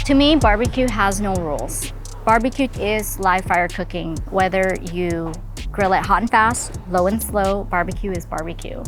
To me, barbecue has no rules. Barbecue is live fire cooking. Whether you grill it hot and fast, low and slow, barbecue is barbecue.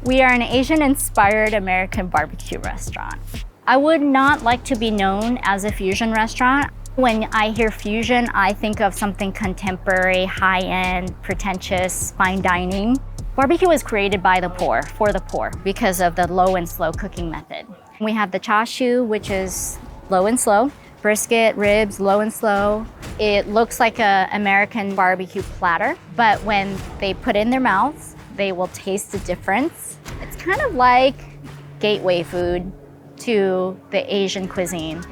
We are an Asian-inspired American barbecue restaurant. I would not like to be known as a fusion restaurant. When I hear fusion, I think of something contemporary, high-end, pretentious, fine dining. Barbecue was created by the poor, for the poor, because of the low and slow cooking method. We have the chashu, which is low and slow. Brisket, ribs, low and slow. It looks like an American barbecue platter, but when they put it in their mouths, they will taste the difference. It's kind of like gateway food to the Asian cuisine.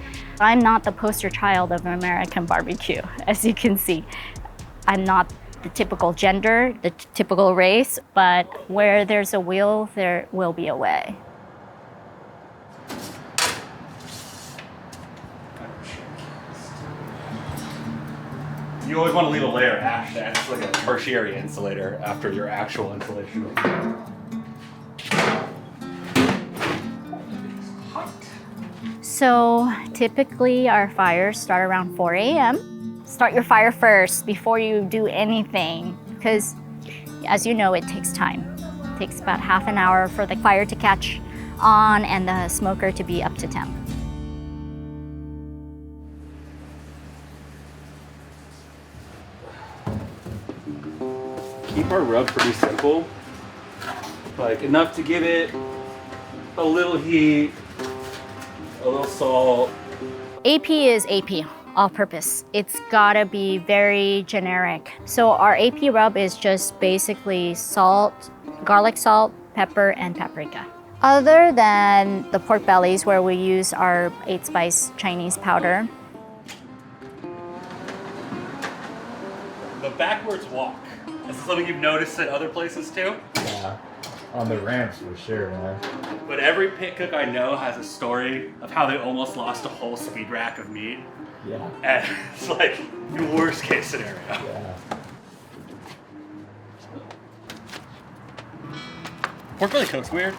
I'm not the poster child of American barbecue, as you can see. I'm not the typical gender, the typical race, but where there's a will, there will be a way. You always want to leave a layer of ash that acts like a tertiary insulator after your actual insulation. So typically our fires start around 4 a.m. Start your fire first before you do anything, because as you know, it takes time. It takes about half an hour for the fire to catch on and the smoker to be up to temp. Keep our rub pretty simple, like enough to give it a little heat, a little salt. AP is AP, all purpose. It's gotta be very generic. So our AP rub is just basically salt, garlic salt, pepper, and paprika. Other than the pork bellies where we use our 8-spice Chinese powder. The backwards walk. Is this something you've noticed at other places too? Yeah, on the ramps for sure, man. But every pit cook I know has a story of how they almost lost a whole speed rack of meat. Yeah. And it's like the worst case scenario. Yeah. Pork belly cooks weird.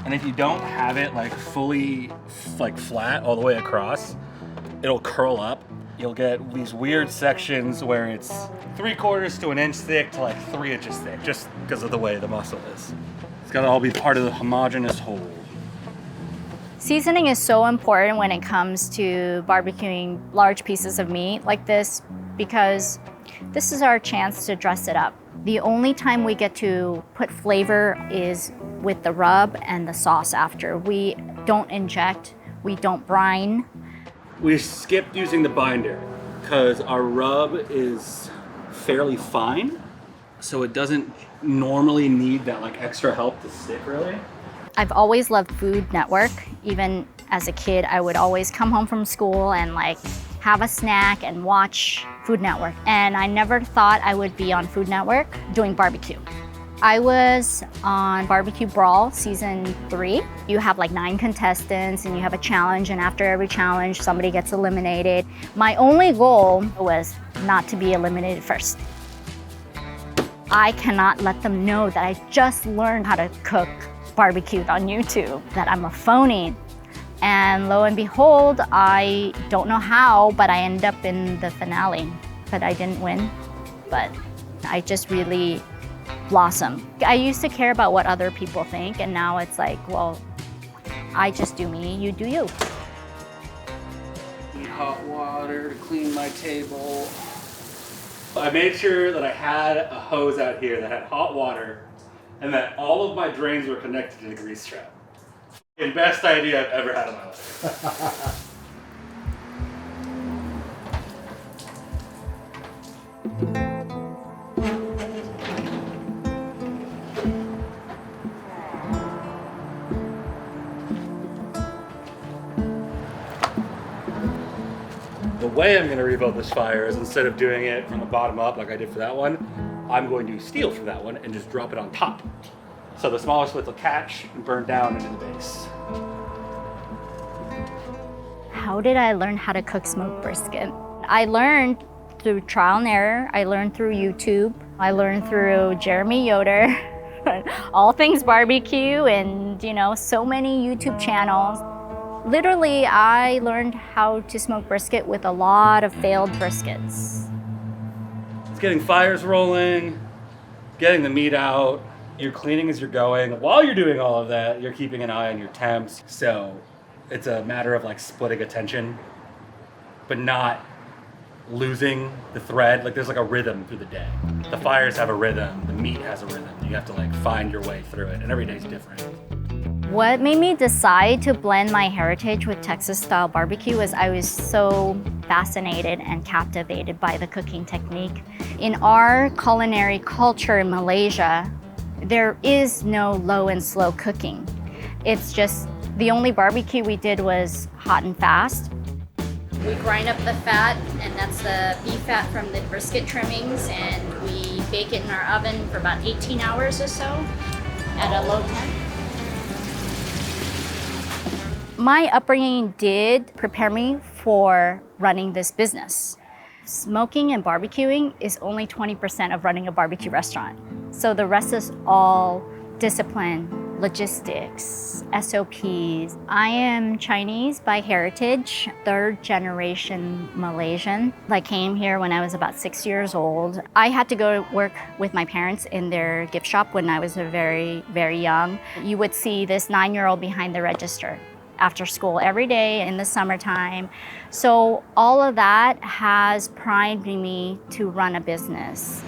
And if you don't have it like fully like flat all the way across, it'll curl up. You'll get these weird sections where it's 3/4 to an inch thick to like 3 inches thick, just because of the way the muscle is. It's gotta all be part of the homogeneous whole. Seasoning is so important when it comes to barbecuing large pieces of meat like this, because this is our chance to dress it up. The only time we get to put flavor is with the rub and the sauce after. We don't inject, we don't brine. We skipped using the binder because our rub is fairly fine, so it doesn't normally need that like extra help to stick really. I've always loved Food Network. Even as a kid, I would always come home from school and like have a snack and watch Food Network. And I never thought I would be on Food Network doing barbecue. I was on Barbecue Brawl season 3. You have like 9 contestants and you have a challenge, and after every challenge, somebody gets eliminated. My only goal was not to be eliminated first. I cannot let them know that I just learned how to cook barbecue on YouTube, that I'm a phony. And lo and behold, I don't know how, but I ended up in the finale. But I didn't win, but I just really blossom. I used to care about what other people think, and now it's like, well, I just do me, you do you. Need hot water to clean my table. I made sure that I had a hose out here that had hot water and that all of my drains were connected to the grease trap. The best idea I've ever had in my life. The way I'm going to rebuild this fire is, instead of doing it from the bottom up like I did for that one, I'm going to steal from that one and just drop it on top. So the smaller splits will catch and burn down into the base. How did I learn how to cook smoked brisket? I learned through trial and error. I learned through YouTube. I learned through Jeremy Yoder, all things barbecue, and so many YouTube channels. Literally, I learned how to smoke brisket with a lot of failed briskets. It's getting fires rolling, getting the meat out. You're cleaning as you're going. While you're doing all of that, you're keeping an eye on your temps. So it's a matter of like splitting attention, but not losing the thread. Like there's like a rhythm through the day. The fires have a rhythm, the meat has a rhythm. You have to like find your way through it, and every day's different. What made me decide to blend my heritage with Texas-style barbecue was I was so fascinated and captivated by the cooking technique. In our culinary culture in Malaysia, there is no low and slow cooking. It's just the only barbecue we did was hot and fast. We grind up the fat, and that's the beef fat from the brisket trimmings, and we bake it in our oven for about 18 hours or so at a low temp. My upbringing did prepare me for running this business. Smoking and barbecuing is only 20% of running a barbecue restaurant. So the rest is all discipline, logistics, SOPs. I am Chinese by heritage, third generation Malaysian. I came here when I was about 6 years old. I had to go work with my parents in their gift shop when I was very, very young. You would see this 9-year-old behind the register after school every day in the summertime. So all of that has primed me to run a business.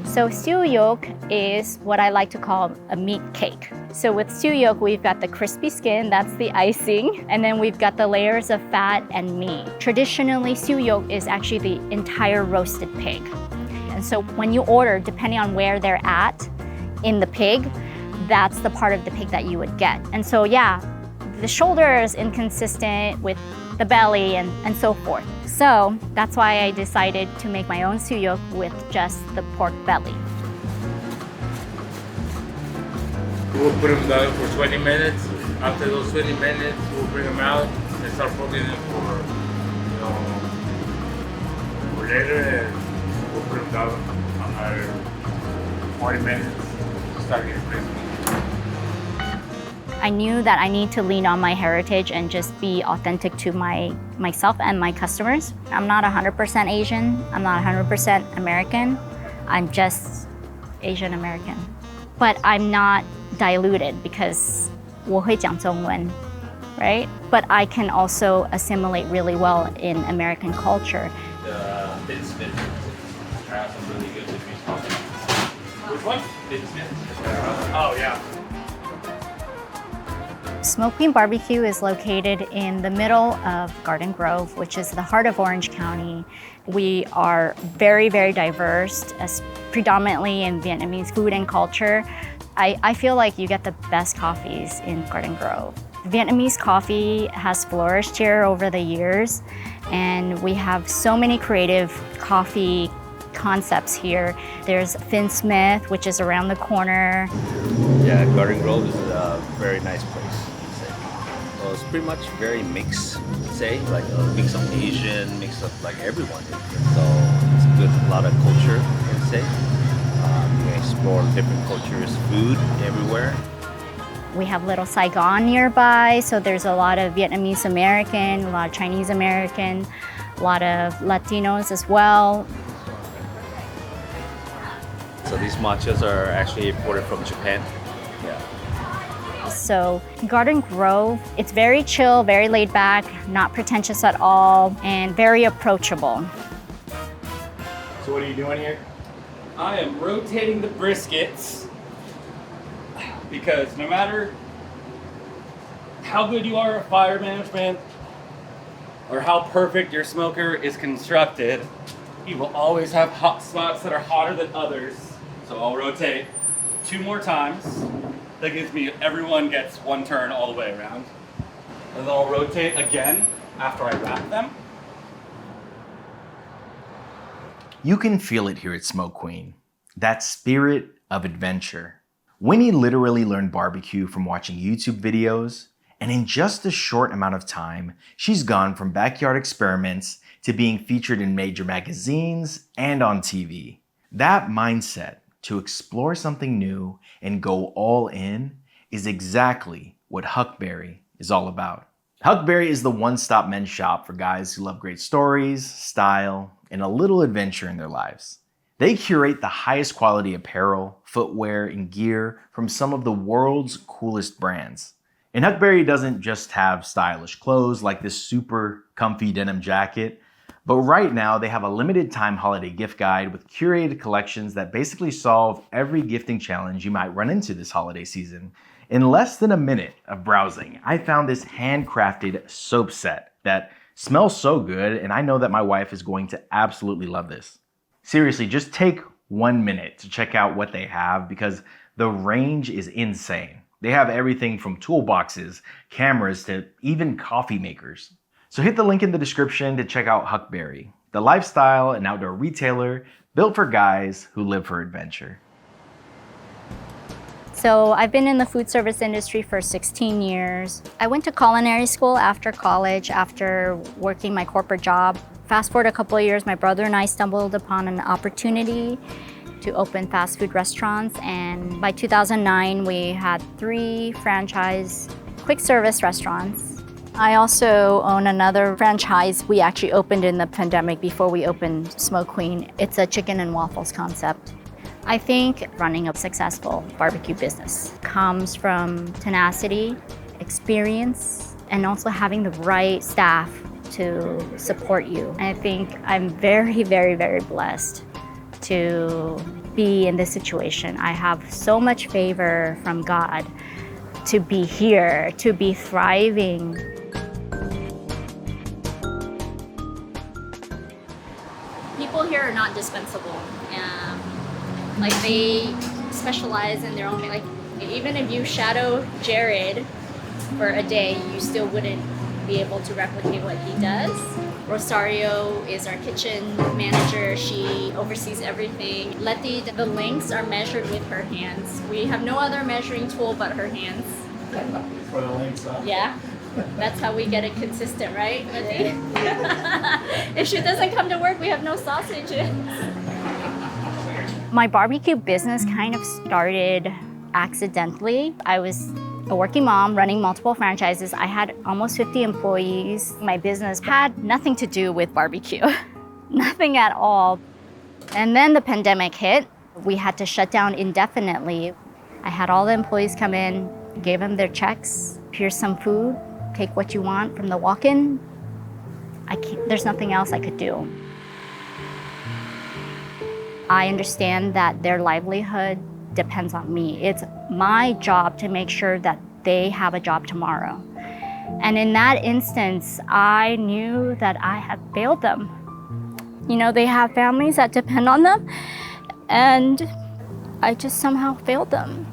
So stew yolk is what I like to call a meat cake. So with stew yolk, we've got the crispy skin, that's the icing, and then we've got the layers of fat and meat. Traditionally, stew yolk is actually the entire roasted pig. And so when you order, depending on where they're at in the pig, that's the part of the pig that you would get. And so yeah, the shoulder is inconsistent with the belly and so forth. So that's why I decided to make my own stew yolk with just the pork belly. We'll put them down for 20 minutes. After those 20 minutes, we'll bring them out and start putting them for later, and we'll put them down another 40 minutes. Start getting crispy. I knew that I need to lean on my heritage and just be authentic to myself and my customers. I'm not 100% Asian. I'm not 100% American. I'm just Asian American. But I'm not diluted because 我会讲中文, right? But I can also assimilate really well in American culture. The thin Smith has some really good Vietnamese coffee. Which one? Thin Smith. Oh yeah. Smoke Queen BBQ is located in the middle of Garden Grove, which is the heart of Orange County. We are very, very diverse, predominantly in Vietnamese food and culture. I feel like you get the best coffees in Garden Grove. Vietnamese coffee has flourished here over the years, and we have so many creative coffee concepts here. There's Finn Smith, which is around the corner. Yeah, Garden Grove is a very nice place. Well, it's pretty much very mixed, say, like a mix of Asian, mix of like everyone. So it's a good, lot of culture, I'd say. You can explore different cultures, food everywhere. We have Little Saigon nearby, so there's a lot of Vietnamese American, a lot of Chinese American, a lot of Latinos as well. So these matchas are actually imported from Japan. Yeah. So Garden Grove, it's very chill, very laid back, not pretentious at all, and very approachable. So what are you doing here? I am rotating the briskets because no matter how good you are at fire management or how perfect your smoker is constructed, you will always have hot spots that are hotter than others. So I'll rotate 2 more times. That gives me, everyone gets 1 turn all the way around. And then I'll rotate again after I wrap them. You can feel it here at Smoke Queen, that spirit of adventure. Winnie literally learned barbecue from watching YouTube videos, and in just a short amount of time, she's gone from backyard experiments to being featured in major magazines and on TV. That mindset to explore something new and go all in is exactly what Huckberry is all about. Huckberry is the one-stop men's shop for guys who love great stories, style, and a little adventure in their lives. They curate the highest quality apparel, footwear, and gear from some of the world's coolest brands. And Huckberry doesn't just have stylish clothes like this super comfy denim jacket, but right now they have a limited time holiday gift guide with curated collections that basically solve every gifting challenge you might run into this holiday season. In less than a minute of browsing, I found this handcrafted soap set that smells so good, and I know that my wife is going to absolutely love this. Seriously, just take 1 minute to check out what they have because the range is insane. They have everything from toolboxes, cameras, to even coffee makers. So hit the link in the description to check out Huckberry, the lifestyle and outdoor retailer built for guys who live for adventure. So I've been in the food service industry for 16 years. I went to culinary school after college, after working my corporate job. Fast forward a couple of years, my brother and I stumbled upon an opportunity to open fast food restaurants, and by 2009 we had 3 franchise quick service restaurants. I also own another franchise we actually opened in the pandemic before we opened Smoke Queen. It's a chicken and waffles concept. I think running a successful barbecue business comes from tenacity, experience, and also having the right staff to support you. I think I'm very, very, very blessed to be in this situation. I have so much favor from God to be here, to be thriving. People here are not dispensable. Like they specialize in their own, like even if you shadow Jared for a day, you still wouldn't be able to replicate what he does. Rosario is our kitchen manager. She oversees everything. Letty, the links are measured with her hands. We have no other measuring tool but her hands. For the links up. Yeah, that's how we get it consistent, right, Letty? If she doesn't come to work, we have no sausages. My barbecue business kind of started accidentally. I was a working mom running multiple franchises. I had almost 50 employees. My business had nothing to do with barbecue, nothing at all. And then the pandemic hit. We had to shut down indefinitely. I had all the employees come in, gave them their checks. Here's some food, take what you want from the walk-in. There's nothing else I could do. I understand that their livelihood depends on me. It's my job to make sure that they have a job tomorrow. And in that instance, I knew that I had failed them. You know, they have families that depend on them, and I just somehow failed them.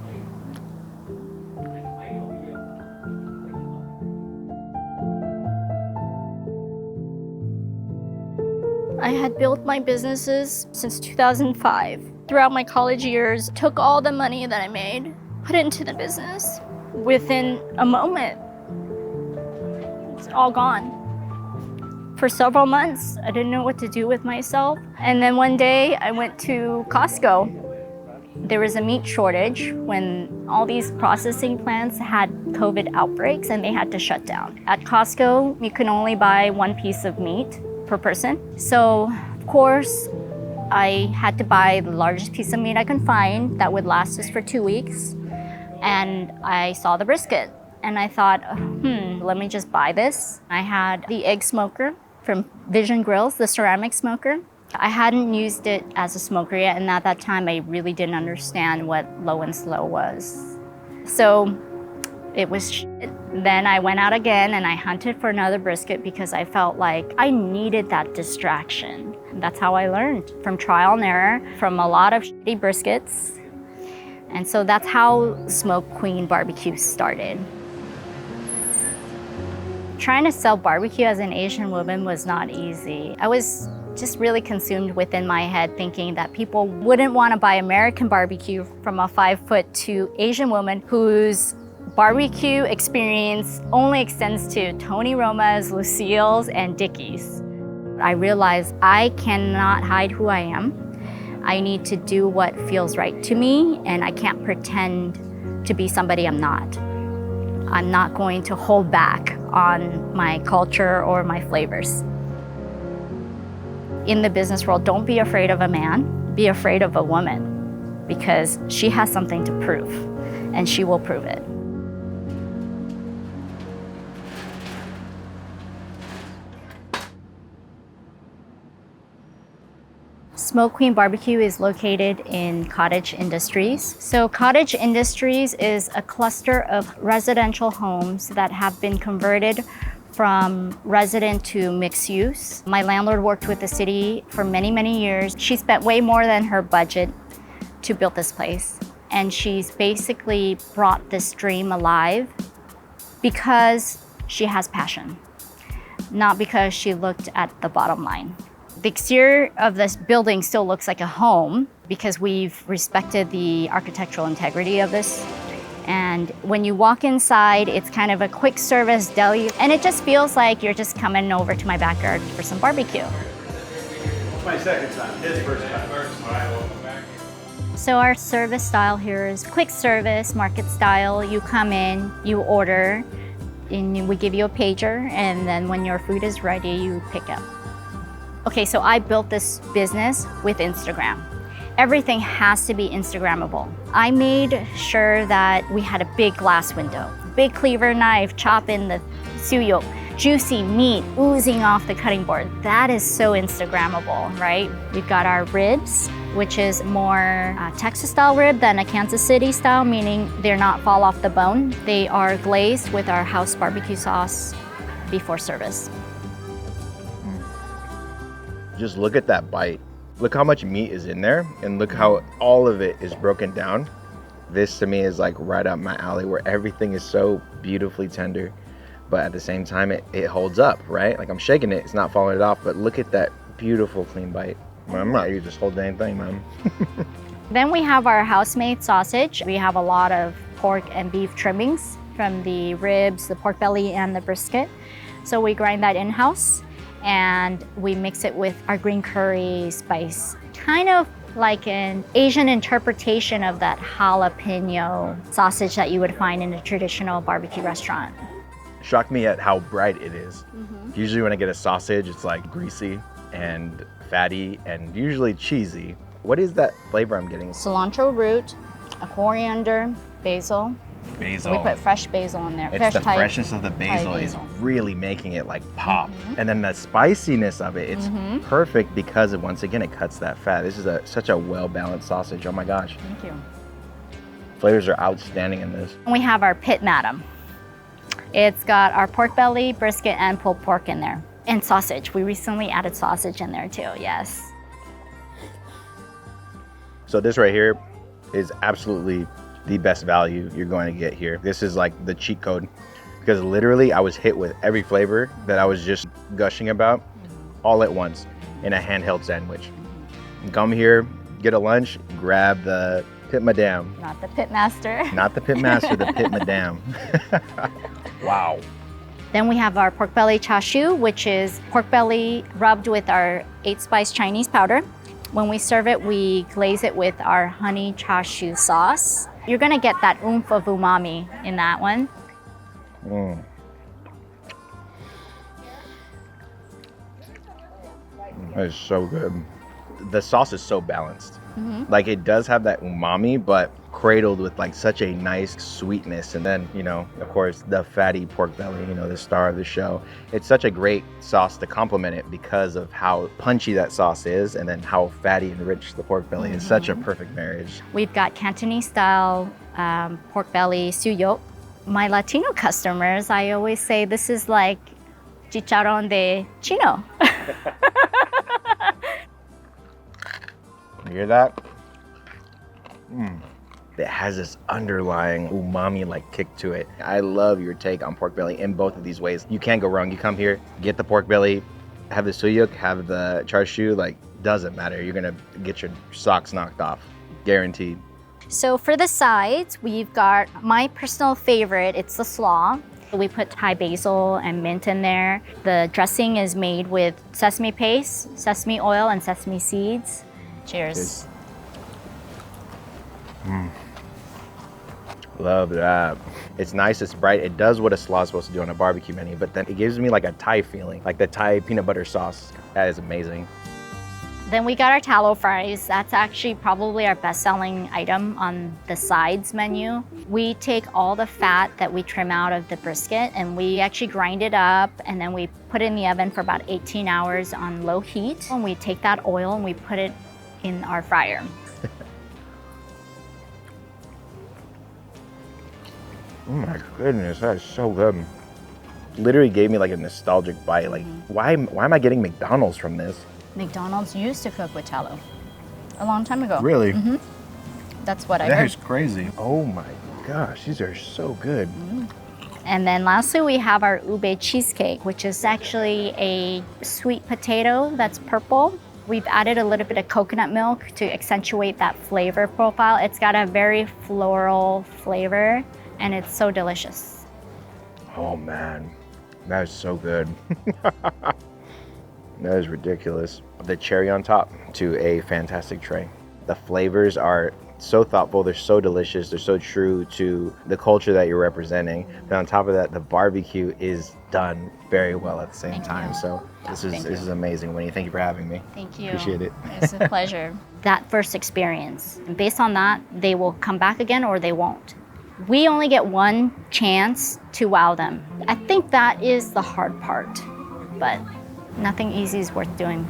I had built my businesses since 2005. Throughout my college years, took all the money that I made, put it into the business. Within a moment, it's all gone. For several months, I didn't know what to do with myself. And then one day, I went to Costco. There was a meat shortage when all these processing plants had COVID outbreaks and they had to shut down. At Costco, you can only buy 1 piece of meat per person. So, of course, I had to buy the largest piece of meat I can find that would last us for 2 weeks. And I saw the brisket and I thought, let me just buy this. I had the egg smoker from Vision Grills, the ceramic smoker. I hadn't used it as a smoker yet, and at that time I really didn't understand what low and slow was. So it was shit. Then I went out again and I hunted for another brisket because I felt like I needed that distraction. That's how I learned, from trial and error, from a lot of shitty briskets. And so that's how Smoke Queen BBQ started. Trying to sell barbecue as an Asian woman was not easy. I was just really consumed within my head thinking that people wouldn't want to buy American barbecue from a 5'2" Asian woman whose barbecue experience only extends to Tony Roma's, Lucille's, and Dickie's. I realized I cannot hide who I am. I need to do what feels right to me, and I can't pretend to be somebody I'm not. I'm not going to hold back on my culture or my flavors. In the business world, don't be afraid of a man, be afraid of a woman, because she has something to prove, and she will prove it. Smoke Queen BBQ is located in Cottage Industries. So Cottage Industries is a cluster of residential homes that have been converted from resident to mixed use. My landlord worked with the city for many, many years. She spent way more than her budget to build this place. And she's basically brought this dream alive because she has passion, not because she looked at the bottom line. The exterior of this building still looks like a home because we've respected the architectural integrity of this. And when you walk inside, it's kind of a quick service deli, and it just feels like you're just coming over to my backyard for some barbecue. My second time, his first time. So our service style here is quick service, market style. You come in, you order, and we give you a pager, and then when your food is ready, you pick up. Okay, so I built this business with Instagram. Everything has to be Instagrammable. I made sure that we had a big glass window, big cleaver knife, chopping the suyok, juicy meat oozing off the cutting board. That is so Instagrammable, right? We've got our ribs, which is more Texas style rib than a Kansas City style, meaning they're not fall off the bone. They are glazed with our house barbecue sauce before service. Just look at that bite. Look how much meat is in there, and look how all of it is broken down. This to me is like right up my alley, where everything is so beautifully tender, but at the same time it holds up, right? Like I'm shaking it, it's not falling it off, but look at that beautiful clean bite. I'm not eating this whole dang thing, man. Then we have our house-made sausage. We have a lot of pork and beef trimmings from the ribs, the pork belly, and the brisket. So we grind that in-house, and we mix it with our green curry spice, kind of like an Asian interpretation of that jalapeno sausage that you would find in a traditional barbecue restaurant. Shocked me at how bright it is. Usually when I get a sausage, it's like greasy and fatty and usually cheesy. What is that flavor I'm getting? Cilantro root, a coriander, basil. Basil. We put fresh basil in there. It's the freshness of the basil is really making it like pop. And then the spiciness of it, it's perfect because of, once again, it cuts that fat. This is such a well-balanced sausage. Oh my gosh. Thank you. Flavors are outstanding in this. We have our pit madam. It's got our pork belly, brisket, and pulled pork in there. And sausage. We recently added sausage in there too, yes. So this right here is absolutely the best value you're going to get here. This is like the cheat code, because literally I was hit with every flavor that I was just gushing about all at once in a handheld sandwich. Come here, get a lunch, grab the Pit Madam. Not the Pitmaster. Not the Pitmaster, the Pit Madam. Wow. Then we have our pork belly char siu, which is pork belly rubbed with our 8-spice Chinese powder. When we serve it, we glaze it with our honey char siu sauce. You're gonna get that oomph of umami in that one. That is so good. The sauce is so balanced. Like it does have that umami, but cradled with like such a nice sweetness. And then, you know, of course, the fatty pork belly, you know, the star of the show. It's such a great sauce to complement it because of how punchy that sauce is, and then how fatty and rich the pork belly is. Such a perfect marriage. We've got Cantonese style pork belly suyok. My Latino customers, I always say this is like chicharrón de chino. You hear that? It has this underlying umami like kick to it. I love your take on pork belly in both of these ways. You can't go wrong. You come here, get the pork belly, have the suyuk, have the char siu, like doesn't matter. You're gonna get your socks knocked off, guaranteed. So for the sides, we've got my personal favorite, it's the slaw. We put Thai basil and mint in there. The dressing is made with sesame paste, sesame oil, and sesame seeds. Cheers. Love that. It's nice, it's bright. It does what a slaw is supposed to do on a barbecue menu, but then it gives me like a Thai feeling, like the Thai peanut butter sauce. That is amazing. Then we got our tallow fries. That's actually probably our best-selling item on the sides menu. We take all the fat that we trim out of the brisket and we actually grind it up, and then we put it in the oven for about 18 hours on low heat. And we take that oil and we put it in our fryer. Oh my goodness, that is so good. Literally gave me like a nostalgic bite. Like, why am I getting McDonald's from this? McDonald's used to cook with tallow a long time ago. Really? That's what I That heard. is crazy. Oh my gosh, these are so good. And then lastly, we have our ube cheesecake, which is actually a sweet potato that's purple. We've added a little bit of coconut milk to accentuate that flavor profile. It's got a very floral flavor, and it's so delicious. Oh man, that is so good. That is ridiculous. The cherry on top to a fantastic tray. The flavors are so thoughtful, they're so delicious, they're so true to the culture that you're representing. And on top of that, the barbecue is done very well at the same time. So this is amazing, Winnie. Thank you for having me. Thank you. Appreciate it. It's a pleasure. That first experience, based on that, they will come back again or they won't. We only get one chance to wow them. I think that is the hard part, but nothing easy is worth doing.